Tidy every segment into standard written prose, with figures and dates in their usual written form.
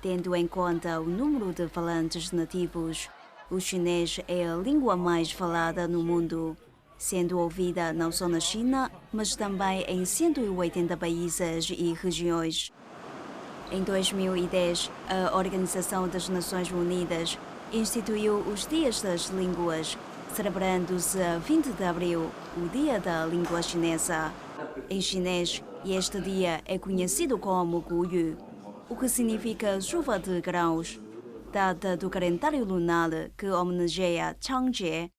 Tendo em conta o número de falantes nativos, o chinês é a língua mais falada no mundo, sendo ouvida não só na China, mas também em 180 países e regiões. Em 2010, a Organização das Nações Unidas instituiu os Dias das Línguas, celebrando-se a 20 de abril, o Dia da Língua Chinesa. Em chinês, este dia é conhecido como Guyu, o que significa chuva de grãos, data do calendário lunar que homenageia Changjie.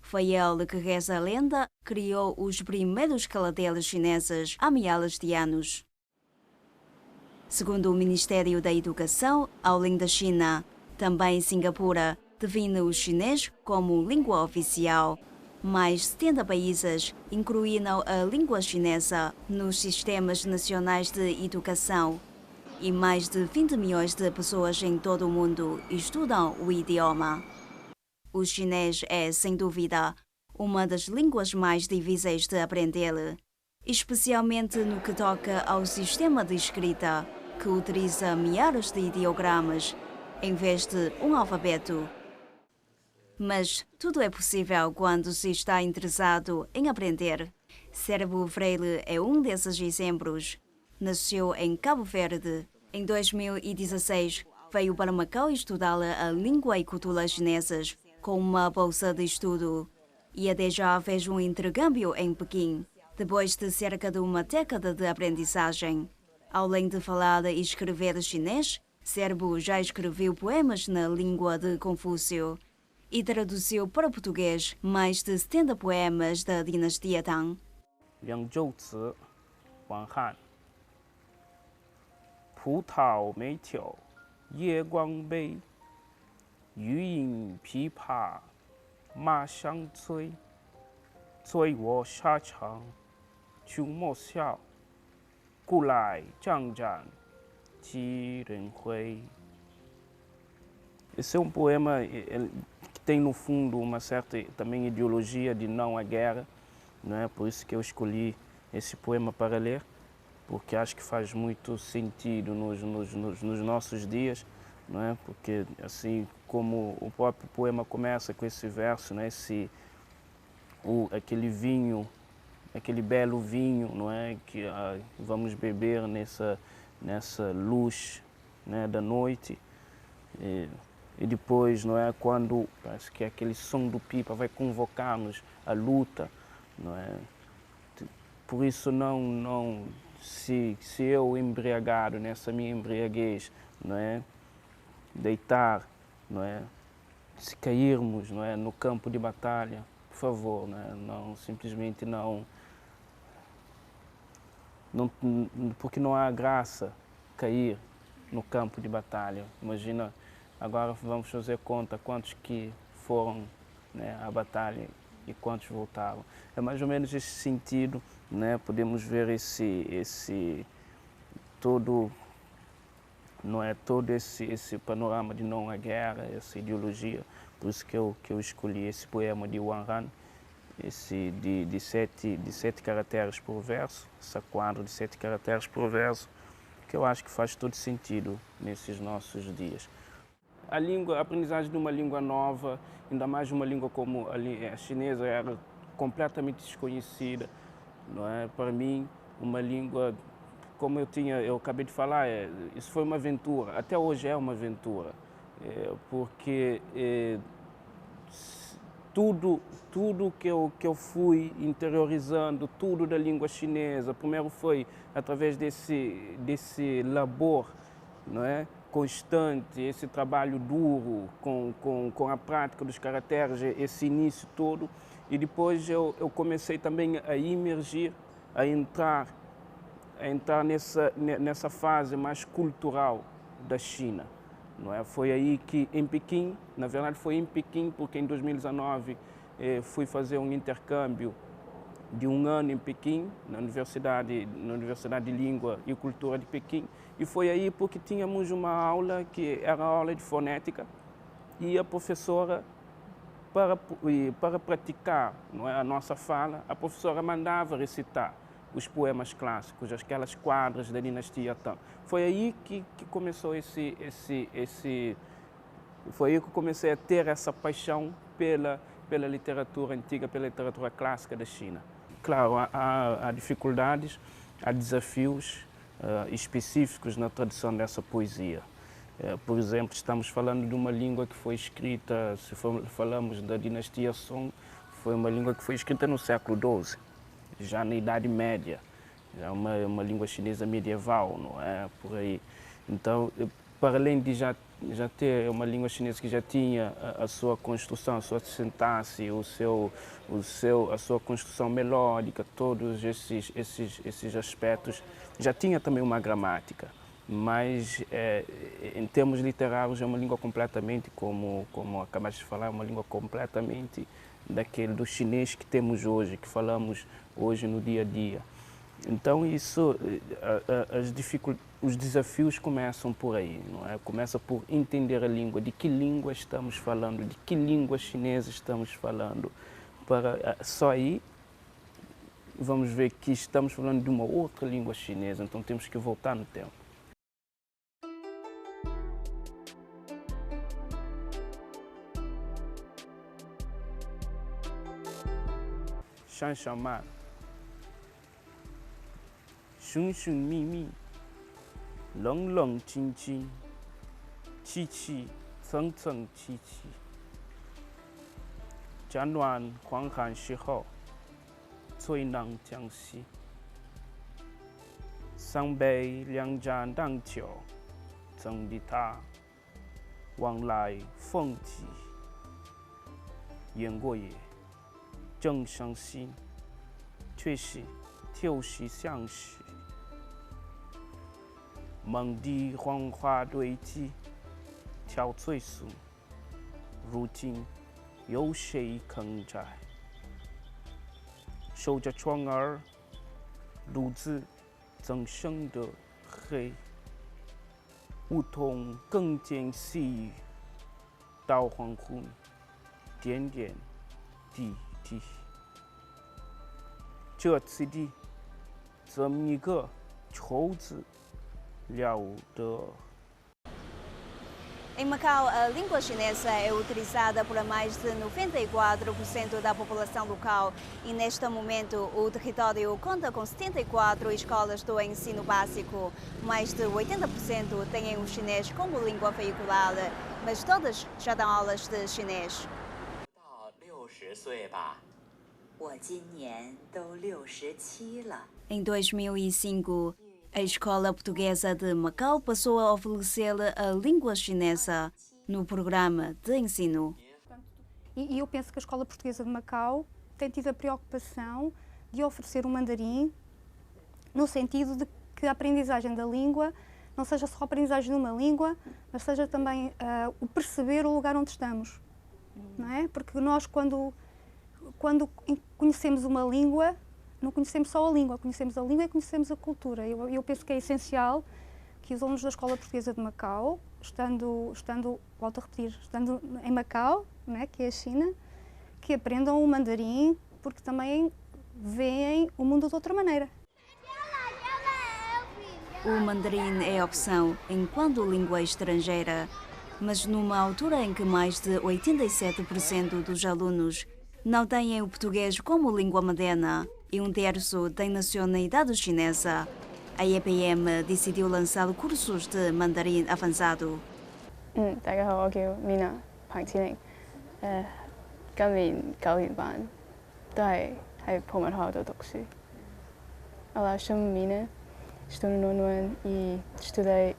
Foi ele que, reza a lenda, criou os primeiros calendeiros chineses há milhares de anos. Segundo o Ministério da Educação, além da China, também Singapura define o chinês como língua oficial. Mais 70 países incluíram a língua chinesa nos sistemas nacionais de educação e mais de 20 milhões de pessoas em todo o mundo estudam o idioma. O chinês é, sem dúvida, uma das línguas mais difíceis de aprender, especialmente no que toca ao sistema de escrita, que utiliza milhares de ideogramas em vez de um alfabeto. Mas tudo é possível quando se está interessado em aprender. Servo Freire é um desses exemplos. Nasceu em Cabo Verde. Em 2016, veio para Macau estudar a língua e cultura chinesas com uma bolsa de estudo. E até já fez um intercâmbio em Pequim, depois de cerca de uma década de aprendizagem. Além de falar e escrever chinês, Servo já escreveu poemas na língua de Confúcio e traduziu para português mais de 70 poemas da dinastia Tang. Liang Zhouzi, Wang Han. 葡萄美酒夜光杯，欲饮琵琶马相催。醉卧沙场秋莫笑，故来张张几人回。Esse é um poema que tem no fundo uma certa também ideologia de não à guerra, não é? Por isso que eu escolhi esse poema para ler, porque acho que faz muito sentido nos nossos dias, não é? Porque assim como o próprio poema começa com esse verso, né? Aquele vinho, aquele belo vinho, não é? Que vamos beber nessa luz, né? Da noite. E depois, não é, quando parece que aquele som do pipa vai convocar-nos à luta, não é? Por isso se eu embriagado nessa minha embriaguez, não é, deitar, não é, se cairmos, não é, no campo de batalha, por favor, não simplesmente não, porque não há graça cair no campo de batalha. Imagina. Agora vamos fazer conta quantos que foram, né, à batalha e quantos voltaram. É mais ou menos esse sentido, né? Podemos ver todo esse panorama de não à guerra, essa ideologia. Por isso que eu escolhi esse poema de Wang Han, esse de 7 caracteres por verso, essa quadro de 7 caracteres por verso, que eu acho que faz todo sentido nesses nossos dias. A aprendizagem de uma língua nova, ainda mais uma língua como a chinesa, era completamente desconhecida, não é? Para mim, uma língua, como eu acabei de falar, isso foi uma aventura, até hoje é uma aventura, porque tudo que eu fui interiorizando, tudo da língua chinesa, primeiro foi através desse labor, não é? Constante, esse trabalho duro com a prática dos caracteres, esse início todo, e depois eu comecei também a emergir, a entrar nessa fase mais cultural da China, não é? Foi aí que em Pequim, na verdade foi em Pequim, porque em 2019 fui fazer um intercâmbio de um ano em Pequim, na Universidade de Língua e Cultura de Pequim, e foi aí porque tínhamos uma aula que era a aula de fonética e a professora, para praticar, não é, a nossa fala, a professora mandava recitar, os poemas clássicos, aquelas quadras da dinastia Tang. Foi aí que começou foi aí que comecei a ter essa paixão pela literatura antiga, pela literatura clássica da China. Claro, há dificuldades, há desafios específicos na tradução dessa poesia. Por exemplo, estamos falando de uma língua que foi escrita, se falamos da dinastia Song, foi uma língua que foi escrita no século XII, já na Idade Média, já uma língua chinesa medieval, não é? Por aí. Então, para além de já ter uma língua chinesa que já tinha a sua construção, a sua sintaxe, a sua construção melódica, todos esses aspectos, já tinha também uma gramática. Mas, em termos literários, é uma língua completamente, como acabaste de falar, é uma língua completamente do chinês que temos hoje, que falamos hoje no dia a dia. Então, os desafios começam por aí, não é? Começa por entender a língua, de que língua estamos falando, de que língua chinesa estamos falando. Só aí vamos ver que estamos falando de uma outra língua chinesa, então temos que voltar no tempo. Shan Shan Ma, Shun Shun Mi Mi, Long Long Qin Qin, Qi Qi, Ceng Ceng Qi Qi, Jian Wan Huang Han Shi Hou, Cui Nang Jiang Xi, Sang Bei Liang Zhan Dang Qiu, Zheng Li Ta, Wang Lai Feng Ji, Yan Guo Ye, Zheng Sheng Xi, Cui Shi, Tiu Shi Xiang Shi, Meng Di Huang Hua Dui Ji, Tiao Cui Su, Ru Jin, You Shi Keng Zai, Shou Jia Chuang Er, Lu Zi, Zheng Sheng De He, Wu Tong Geng Jian Xi Yu, Dao Huang Hun, Dian Dian, Di Di, Zhe Ci Di, 这么一个求子了得。 Em Macau, a língua chinesa é utilizada por mais de 94% da população local e, neste momento, o território conta com 74 escolas do ensino básico. Mais de 80% têm o chinês como língua vehicular, mas todas já dão aulas de chinês. 到60岁吧。我今年都67了。 Em 2005, a Escola Portuguesa de Macau passou a oferecer a língua chinesa no programa de ensino. E eu penso que a Escola Portuguesa de Macau tem tido a preocupação de oferecer o mandarim no sentido de que a aprendizagem da língua não seja só a aprendizagem de uma língua, mas seja também o perceber o lugar onde estamos. Não é? Porque nós, quando conhecemos uma língua, não conhecemos só a língua e conhecemos a cultura. Eu penso que é essencial que os alunos da Escola Portuguesa de Macau, volto a repetir, estando em Macau, né, que é a China, que aprendam o mandarim, porque também veem o mundo de outra maneira. O mandarim é opção enquanto língua estrangeira, mas numa altura em que mais de 87% dos alunos não têm o português como língua materna e um terço tem nacionalidade chinesa, a EPM decidiu lançar cursos de mandarim avançado. 大家好，我叫 Mina 彭千玲，今年9年班，都係喺葡文學校度讀書。Olá, chamo-me Mina, estou no 9º ano e estudei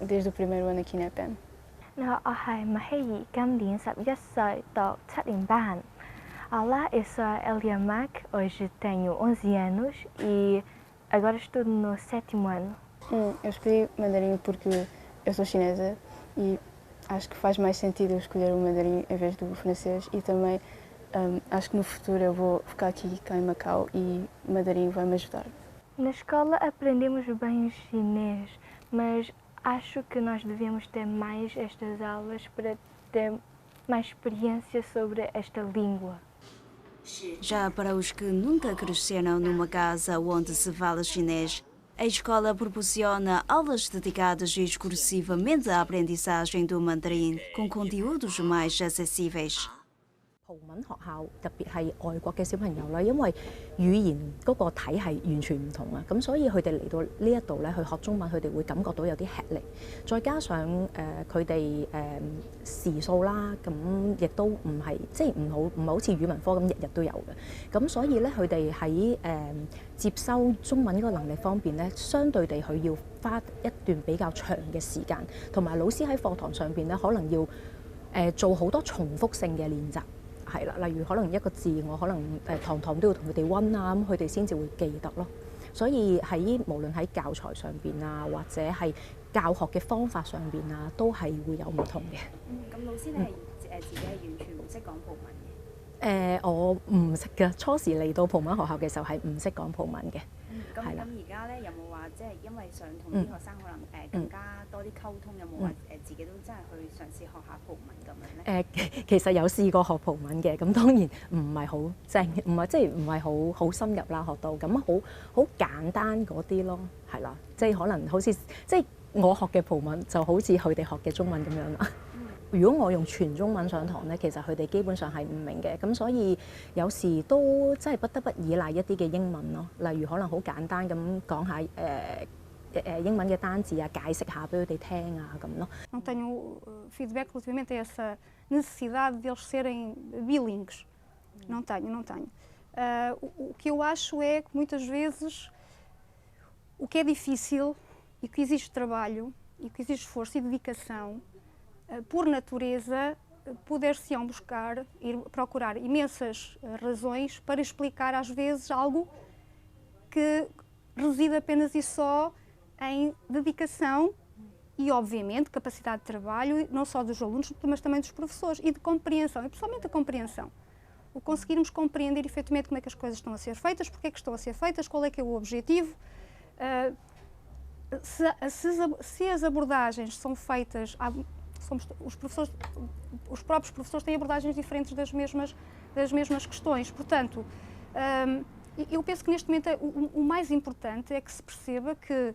desde o primeiro ano aqui na EPM. 我係麥希兒，今年11歲，讀7年班。Olá, eu sou a Elia Mac, hoje tenho 11 anos e agora estudo no 7º ano. Eu escolhi mandarim porque eu sou chinesa e acho que faz mais sentido eu escolher o mandarim em vez do francês e também acho que no futuro eu vou ficar cá em Macau e o mandarim vai me ajudar. Na escola aprendemos bem o chinês, mas acho que nós devíamos ter mais estas aulas para ter mais experiência sobre esta língua. Já para os que nunca cresceram numa casa onde se fala chinês, a escola proporciona aulas dedicadas exclusivamente à aprendizagem do mandarim, com conteúdos mais acessíveis. 葡文學校特別係外國嘅小朋友啦，因為語言嗰個體系完全唔同啊，咁所以佢哋嚟到呢一度咧去學中文，佢哋會感覺到有啲吃力，再加上佢哋時數啦，咁亦都唔係即係唔係好似語文科咁日日都有嘅，咁所以咧佢哋喺接收中文嗰個能力方面咧，相對地佢要花一段比較長嘅時間，同埋老師喺課堂上邊咧可能要做好多重複性嘅練習。係啦，例如可能一個字，我可能堂都要同佢哋温啊，咁佢哋先至會記得咯。所以喺無論喺教材上邊啊，或者係教學嘅方法上邊啊，都係會有唔同嘅。咁老師你係自己係完全唔識講葡文嘅？我唔識嘅，初時嚟到葡文學校嘅時候係唔識講葡文嘅。咁而家咧有冇話即係因為想同啲學生可能更加多啲溝通，有冇話自己都真係去嘗試學下葡文咁樣咧？其實有試過學葡文嘅，咁當然唔係好正，唔係好深入啦，學到咁好簡單嗰啲咯，係啦，即係可能好似即係我學嘅葡文就好似佢哋學嘅中文咁樣啦。如果我用全中文上堂咧，其實佢哋基本上係唔明嘅，咁所以有時都真係不得不依賴一啲嘅英文咯，例如可能好簡單咁講下英文嘅單字啊，解釋下俾佢哋聽啊咁咯。Não tenho feedback relativamente a essa necessidade de eles serem bilíngues. Não tenho. O que eu acho é que muitas vezes o que é difícil e que exige trabalho e que exige esforço e dedicação, por natureza, poder-se-ão ir procurar imensas razões para explicar às vezes algo que reside apenas e só em dedicação e, obviamente, capacidade de trabalho, não só dos alunos, mas também dos professores, e de compreensão, e principalmente a compreensão. O conseguirmos compreender efetivamente como é que as coisas estão a ser feitas, porque é que estão a ser feitas, qual é que é o objetivo. Se as abordagens são feitas, os próprios professores têm abordagens diferentes das mesmas questões. Portanto, eu penso que neste momento o mais importante é que se perceba que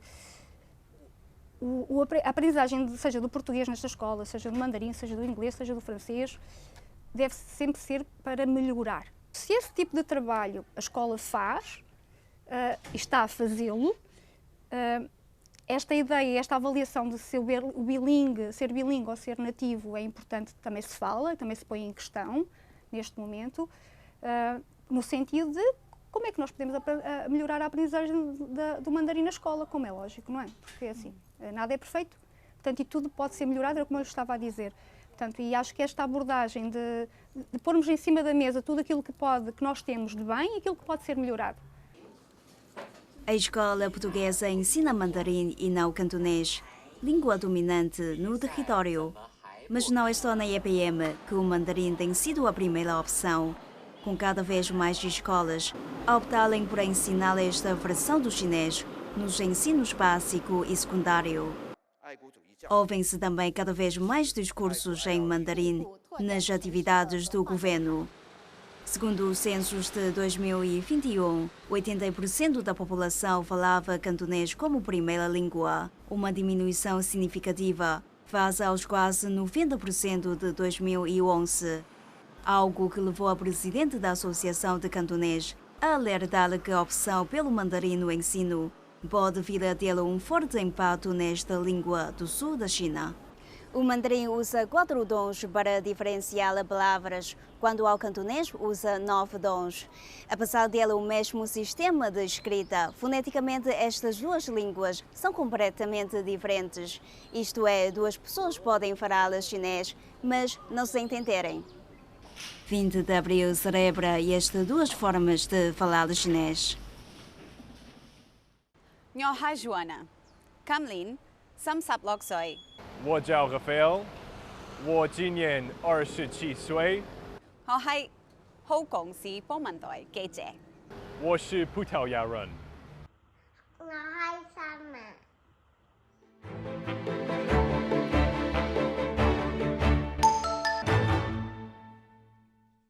a aprendizagem, seja do português nesta escola, seja do mandarim, seja do inglês, seja do francês, deve sempre ser para melhorar. Se esse tipo de trabalho a escola faz, e está a fazê-lo, esta ideia, esta avaliação de ser bilingue ou ser nativo é importante, também se fala, também se põe em questão neste momento, no sentido de como é que nós podemos melhorar a aprendizagem do mandarim na escola, como é lógico, não é? Porque assim, nada é perfeito, portanto, e tudo pode ser melhorado, era como eu estava a dizer. Portanto, e acho que esta abordagem de pormos em cima da mesa tudo aquilo que nós temos de bem e aquilo que pode ser melhorado. A escola portuguesa ensina mandarim e não cantonês, língua dominante no território. Mas não é só na EPM que o mandarim tem sido a primeira opção, com cada vez mais escolas a optarem por ensinar esta versão do chinês nos ensinos básico e secundário. Ouvem-se também cada vez mais discursos em mandarim nas atividades do governo. Segundo os censos de 2021, 80% da população falava cantonês como primeira língua, uma diminuição significativa face aos quase 90% de 2011. Algo que levou a presidente da Associação de Cantonês a alertar que a opção pelo mandarim no ensino pode vir a ter um forte impacto nesta língua do sul da China. O mandarim usa 4 dons para diferenciar palavras, quando ao cantonês usa 9 dons. Apesar dele o mesmo sistema de escrita, foneticamente estas duas línguas são completamente diferentes. Isto é, duas pessoas podem falar chinês, mas não se entenderem. 20 de abril celebra estas duas formas de falar chinês. 我係 Joanna， 今年36歲。我叫 Rafael， 我今年27歲。我係香港市報文台記者。我是葡萄牙人。